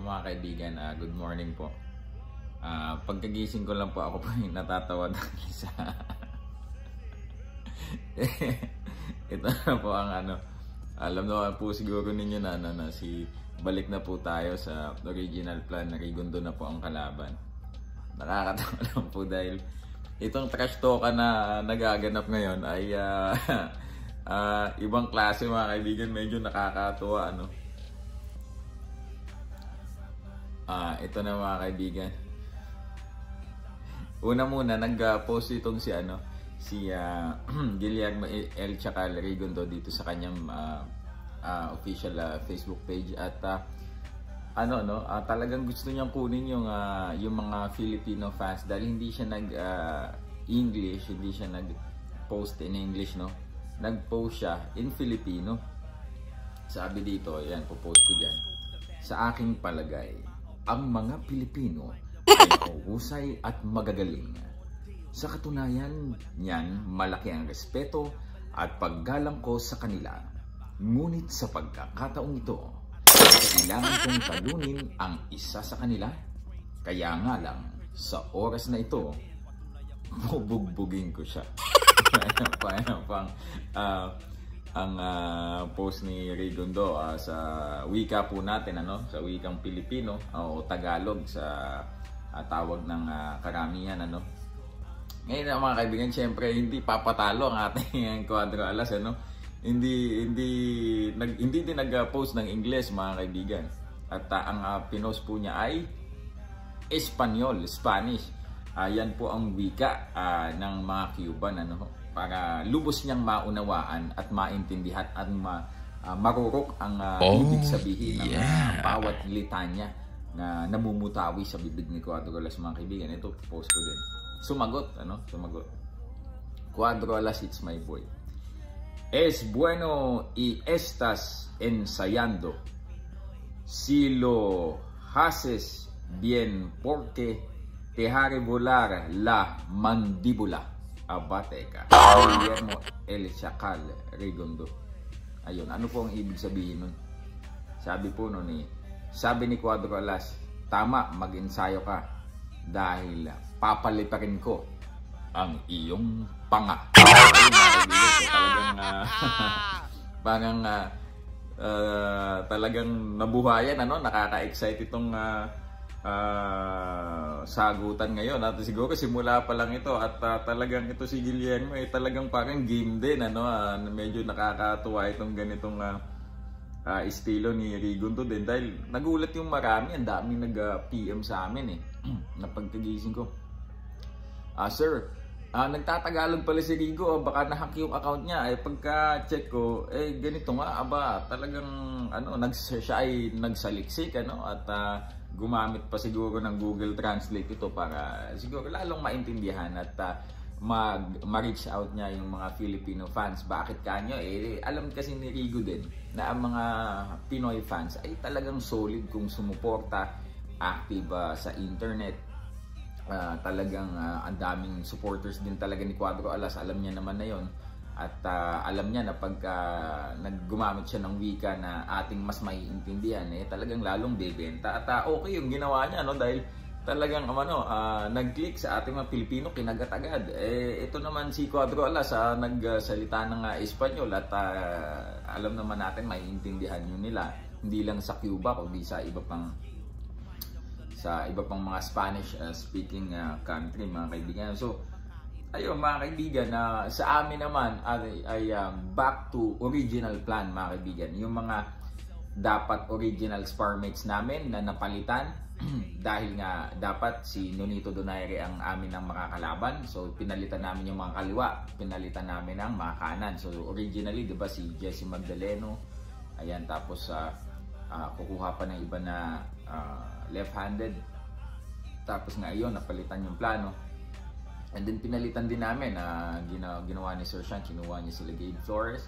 Mga kaibigan, good morning po. Pagkagising ko lang po ako po yung natatawa dahil sa ito na po ang alam naman po siguro ninyo na si balik na po tayo sa original plan na Rigondo na po ang kalaban. Nakakatawa lang po dahil itong trash talk na nagaganap ngayon ay ibang klase mga kaibigan, medyo nakakatuwa ito na mga kaibigan. Una muna nag-post itong si Guillermo L. Chacal Rigondo dito sa kanyang official Facebook page at talagang gusto niyang kunin yung mga Filipino fans dahil hindi siya English, hindi siya nag-post in English, no? Nag-post siya in Filipino. Sabi dito, yan, po-post ko dyan. Sa aking palagay, ang mga Pilipino ay mahusay at magagaling. Sa katunayan niyan, malaki ang respeto at paggalang ko sa kanila. Ngunit sa pagkakataong ito, kailangan kong talunin ang isa sa kanila. Kaya nga lang, sa oras na ito, bubugbugin ko siya. Ang post ni Rigondo sa wika po natin, sa wikang Pilipino o Tagalog sa tawag ng karamihan, Ngayon mga kaibigan, syempre hindi papatalo ang ating Cuadro Alas, Hindi din nag-post ng Ingles mga kaibigan. At ang pinost po niya ay Espanyol, Spanish. Yan po ang wika ng mga Cuban, para lubos niyang maunawaan at maintindihan at marurok ang ibig sabihin ng bawat litanya na namumutawi sa bibig ni Cuadro Alas mga kaibigan. Ito, post ko din. Sumagot, Sumagot. Cuadro Alas, it's my boy. Es bueno y estás ensayando. Si lo haces bien porque te haré volar la mandíbula. Abateca. Guillermo L. Chacal Rigondo. Ayun, ano po ang ibig sabihin nun? Sabi ni Cuadro Alas, tama, mag-ensayo ka dahil papaliparin ko ang iyong panga. Talagang nabuhayan, nakaka-excite itong sagutan ngayon. At siguro simula pa lang ito at talagang ito si Guillermo talagang parang game din, medyo nakakatuwa itong ganitong estilo ni Rigondo din dahil nagulat yung marami, ang daming nag-PM sa amin na pagkagising ko. Sir, nagtatagalog pala si Rigo, baka nahack yung account niya. Pagka-check ko, ganito nga, talagang siya ay nagsaliksik, at gumamit pa siguro ng Google Translate ito para siguro lalong maintindihan at ma-reach out niya yung mga Filipino fans. Bakit kanyo? Alam kasi ni Rigo din na ang mga Pinoy fans ay talagang solid kung sumuporta, active sa internet. Talagang ang daming supporters din talaga ni Cuadro Alas. Alam niya naman na yon. At alam niya na pagka naggumamit siya ng wika na ating mas maiintindihan, talagang lalong bebenta. At okay yung ginawa niya, dahil talagang nag-click sa ating mga Pilipino, kinagat-agad. Ito naman si Cuadro Alas, nagsalita ng Espanyol at alam naman natin maiintindihan yun nila. Hindi lang sa Cuba, kundi sa iba pang mga Spanish speaking country mga kaibigan. So ayun mga kaibigan, sa amin naman ay back to original plan mga kaibigan. Yung mga dapat original sparmates namin na napalitan dahil nga dapat si Nonito Donaire ang amin ang makakalaban. So pinalitan namin yung mga kaliwa, pinalitan namin ang mga kanan. So originally, di ba, si Jesse Magdaleno, ayan, tapos kukuha pa ng iba na left-handed. Tapos ngayon napalitan yung plano. And then pinalitan din namin na ginawa ni Sir Sean, kinuha niya sila Gabe Flores,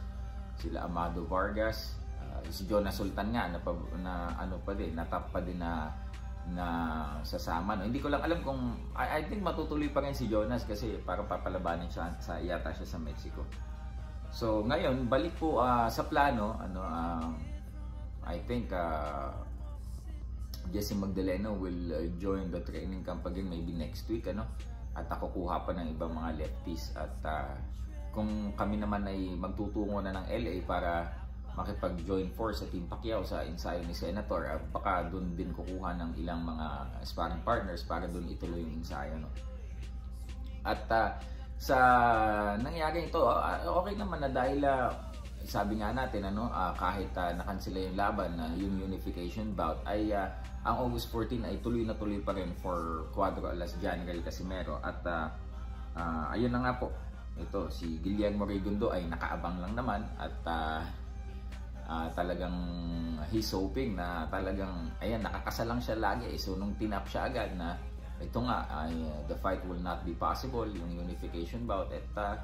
sila Amado Vargas, si Jonas Sultan nga natap pa din na sasama. Hindi ko lang alam kung I think matutuloy pa rin si Jonas kasi para papalabanin siya yata siya sa Mexico. So ngayon balik po sa plano, I think Jesse Magdaleno will join the training camp again maybe next week, ano? At kukuha pa ng ibang mga lefties. At kung kami naman ay magtutungo na ng LA para makipag-join force sa Team Pacquiao sa ensayo ni Senator, baka doon din kukuha ng ilang mga sparring partners para doon ituloy yung ensayo, no? At sa nangyari ito, okay naman na dahil sabi nga natin, ano, kahit nakansela yung laban, yung unification bout, ay ang August 14 ay tuloy na tuloy pa rin for Cuadro Alas General Casimero. At ayun na nga po, ito si Guillermo Rigundo ay nakaabang lang naman at talagang he's hoping na talagang, ayan, nakakasalang siya lagi. So nung tinap siya agad na ito nga, the fight will not be possible, yung unification bout, at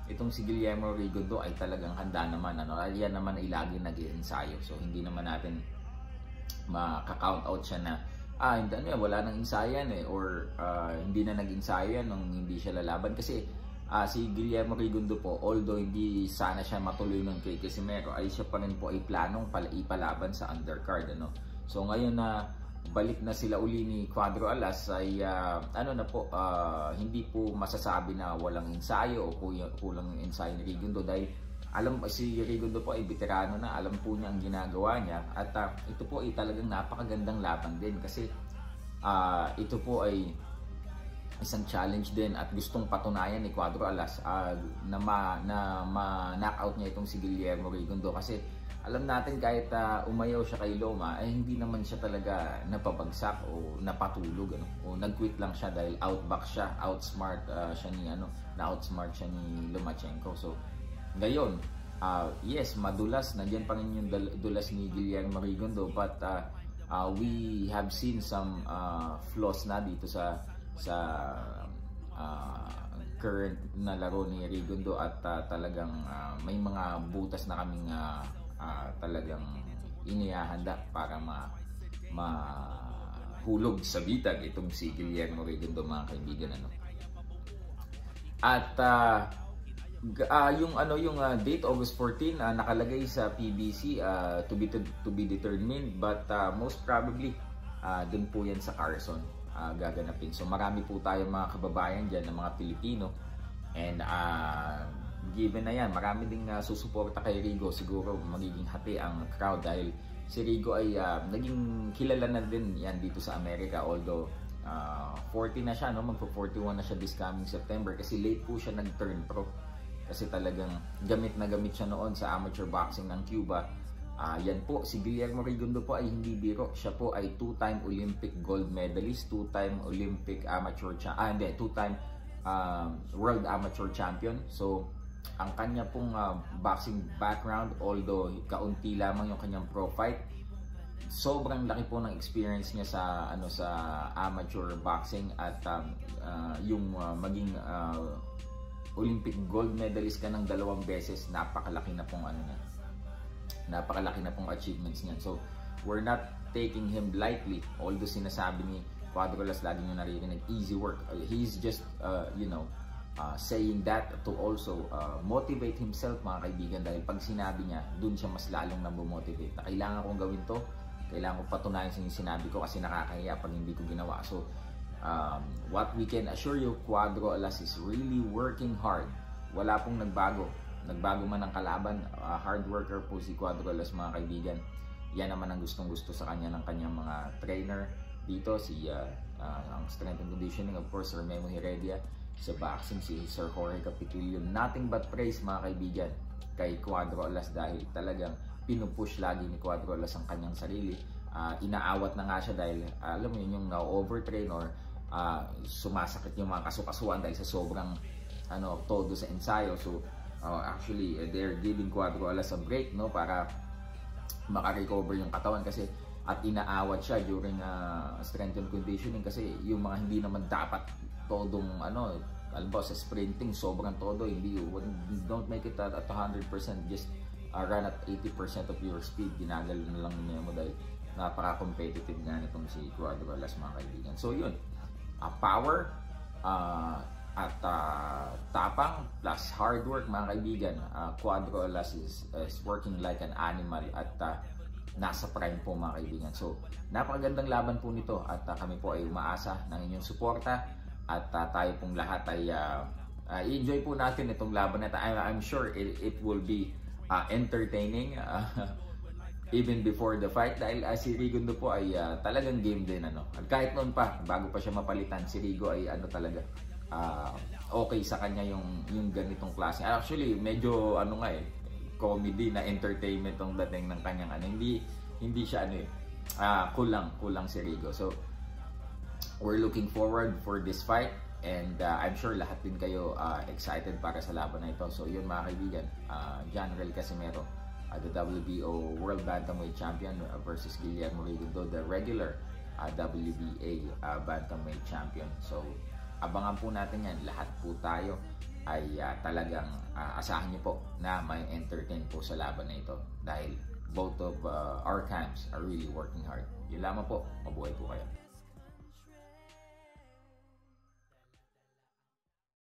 itong si Guillermo Rigundo ay talagang handa naman, ano, yan naman ay lagi nag-iensayo. So hindi naman natin maka-count out siya na hindi, ano, wala nang ensayan or hindi na nag-ensayo yan nung hindi siya lalaban. Kasi si Guillermo Rigundo po, although hindi sana siya matuloy ng kay Casimero, ay siya pa rin po ay planong ipalaban sa undercard, ano. So ngayon na balik na sila uli ni Cuadro Alas ay ano na po, hindi po masasabi na walang ensayo o kulang yung ensayo ni Rigundo, dahil alam si Rigundo po ay veterano na, alam po niya ang ginagawa niya. At ito po ay talagang napakagandang laban din kasi ito po ay isang challenge din at gustong patunayan ni Cuadro Alas na ma-knockout niya itong si Guillermo Rigundo. Kasi alam natin kahit umayaw siya kay Loma ay hindi naman siya talaga napabagsak o napatulog, ano, o nag-quit lang siya dahil outback siya, outsmart siya ni na-outsmart siya ni Lomachenko. So ngayon, yes, madulas, nandiyan pa rin yung dulas ni Guillermo Rigundo, but we have seen some flaws na dito sa current na laro ni Rigundo, at talagang may mga butas na kaming talagang inihahanda para mahulog sa bitag itong si Guillermo Rigundo, mga kaibigan, ano. At yung date August 14 nakalagay sa PBC to be determined, but most probably dun po yan sa Carson gaganapin. So marami po tayong mga kababayan dyan ng mga Pilipino, and given na yan, marami ding susuporta kay Rigo. Siguro magiging hati ang crowd dahil si Rigo ay naging kilala na din yan dito sa Amerika, although 40 na siya, no? Magpo-41 na siya this coming September, kasi late po siya nag-turn pro. Kasi talagang gamit na gamit siya noon sa amateur boxing ng Cuba. Yan po, si Guillermo Rigundo po ay hindi biro. Siya po ay 2-time Olympic gold medalist, 2-time Olympic amateur two-time world amateur champion. So ang kanya pong boxing background, although kaunti lamang yung kanyang pro fight, sobrang laki po ng experience niya sa sa amateur boxing. At yung maging Olympic gold medalist ka ng 2 beses, napakalaki na pong napakalaki na pong achievements niyan. So we're not taking him lightly, although sinasabi ni Cuadro Alas, lagi nyo naririnig, easy work. He's just saying that to also motivate himself, mga kaibigan, dahil pag sinabi niya, dun siya mas lalong nabumotivate na kailangan kong gawin to, kailangan kong patunayan sa yung sinabi ko kasi nakakahiya pag hindi ko ginawa. So what we can assure you, Cuadro Alas is really working hard. Wala pong nagbago man ang kalaban. Hard worker po si Cuadro Alas, mga kaibigan. Yan naman ang gustong gusto sa kanya ng kanyang mga trainer dito, si ang strength and conditioning, of course, Sir Memo Heredia. Sa boxing, si Sir Jorge Capitulio. Nothing but praise, mga kaibigan, kay Cuadro Alas, dahil talagang pinupush lagi ni Cuadro Alas ang kanyang sarili. Inaawat na nga siya dahil alam mo yun, yung na-overtrain or sumasakit yung mga kasukasuan dahil sa sobrang todo sa ensayo. So actually they're giving Cuadro Alas a break, no, para maka-recover yung katawan, kasi at inaawat siya during strength and conditioning, kasi yung mga hindi naman dapat todong alam ba, sa sprinting sobrang todo, hindi, don't make it at 100%, just run at 80% of your speed. Ginagalo na lang niya mo dahil napaka-competitive nga nitong si Cuadro Alas, mga kaibigan. So yun, power at tapang plus hard work, mga kaibigan. Cuadro Alas is working like an animal, at nasa prime po mga kaibigan. So, napakagandang laban po nito at kami po ay umaasa ng inyong suporta at tayo pong lahat ay i-enjoy po natin itong laban na ito. I'm sure it will be entertaining even before the fight dahil si Rigondo po ay talagang game din ano. At kahit noon pa, bago pa siya mapalitan, si Rigo ay ano talaga okay sa kanya yung ganitong klase. Actually, medyo ano nga comedy na entertainment ang dating ng kanyang ano. Hindi siya ano kulang si Rigo. So we're looking forward for this fight and I'm sure lahat din kayo excited para sa laban na ito. So yun mga kaibigan, John Rel Casimero, the WBO World Bantamweight Champion versus Guillermo Rigondo, the regular WBA Bantamweight Champion. So abangan po natin yan. Lahat po tayo ay talagang asahan niyo po na may entertain po sa laban na ito dahil both of our camps are really working hard. Yun lamang po. Mabuhay po kayo.